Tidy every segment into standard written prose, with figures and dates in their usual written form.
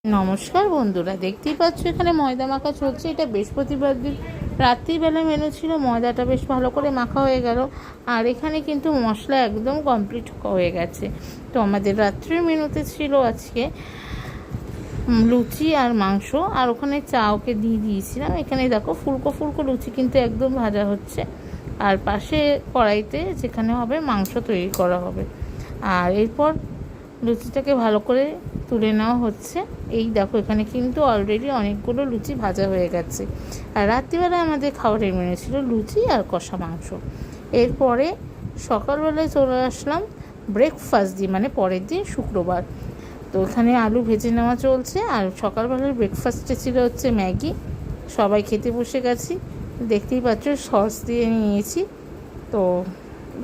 নমস্কার বন্ধুরা, দেখতেই পাচ্ছ এখানে ময়দা মাখা চলছে। এটা বৃহস্পতিবার দিন রাত্রিবেলা মেনু ছিল। ময়দাটা বেশ ভালো করে মাখা হয়ে গেল, আর এখানে কিন্তু মশলা একদম কমপ্লিট হয়ে গেছে। তো আমাদের রাত্রির মেনুতে ছিল আজকে লুচি আর মাংস, আর ওখানে চা ওকে দিয়ে দিয়েছিলাম। এখানে দেখো ফুলকো ফুলকো লুচি কিন্তু একদম ভাজা হচ্ছে, আর পাশে কড়াইতে যেখানে হবে মাংস তৈরি করা হবে। আর এরপর লুচিটাকে ভালো করে তুলে নেওয়া হচ্ছে। এই দেখো এখানে কিন্তু অলরেডি অনেকগুলো লুচি ভাজা হয়ে গেছে। আর রাত্রিবেলা আমাদের খাবারের মেনু ছিল লুচি আর কষা মাংস। এরপরে সকালবেলায় চলে আসলাম ব্রেকফাস্ট দিয়ে, মানে পরের দিন শুক্রবার। তো এখানে আলু ভেজে নেওয়া চলছে, আর সকালবেলার ব্রেকফাস্টে ছিল হচ্ছে ম্যাগি। সবাই খেতে বসে গেছি, দেখতেই পাচ্ছ সস দিয়ে নিয়েছি। তো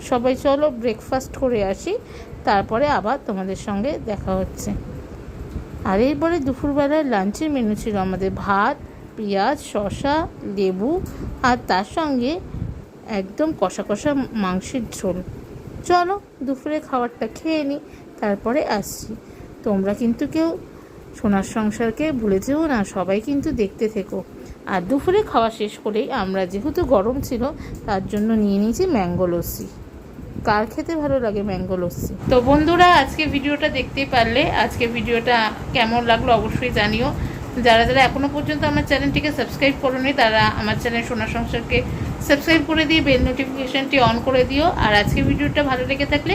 সবাই চলো ব্রেকফাস্ট করে আসি, তারপরে আবার তোমাদের সঙ্গে দেখা হচ্ছে। আর এরপরে দুপুরবেলায় লাঞ্চের মেনু ছিল আমাদের ভাত, পেঁয়াজ, শসা, লেবু, আর তার সঙ্গে একদম কষা কষা মাংসের ঝোল। চলো দুপুরে খাবারটা খেয়ে নিই, তারপরে আসছি। তোমরা কিন্তু কেউ সোনার সংসারকে ভুলে যেও না, সবাই কিন্তু দেখতে থেকো। আর দুপুরে খাওয়া শেষ করেই আমরা, যেহেতু গরম ছিল, তার জন্য নিয়ে নিয়েছি ম্যাঙ্গো লস্যি। কার খেতে ভালো লাগে ম্যাঙ্গো লস্যি? তো বন্ধুরা, আজকে ভিডিওটা দেখতেই পারলে। আজকে ভিডিওটা কেমন লাগলো অবশ্যই জানিও। যারা যারা এখনও পর্যন্ত আমার চ্যানেলটিকে সাবস্ক্রাইব করোনি, তারা আমার চ্যানেল সোনার সংসারকে সাবস্ক্রাইব করে দিয়ে বেল নোটিফিকেশানটি অন করে দিও। আর আজকে ভিডিওটা ভালো লেগে থাকলে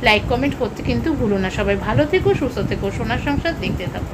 লাইক কমেন্ট করতে কিন্তু ভুলো না। সবাই ভালো থেকো, সুস্থ থেকো, সোনার সংসার দেখতে থাকো।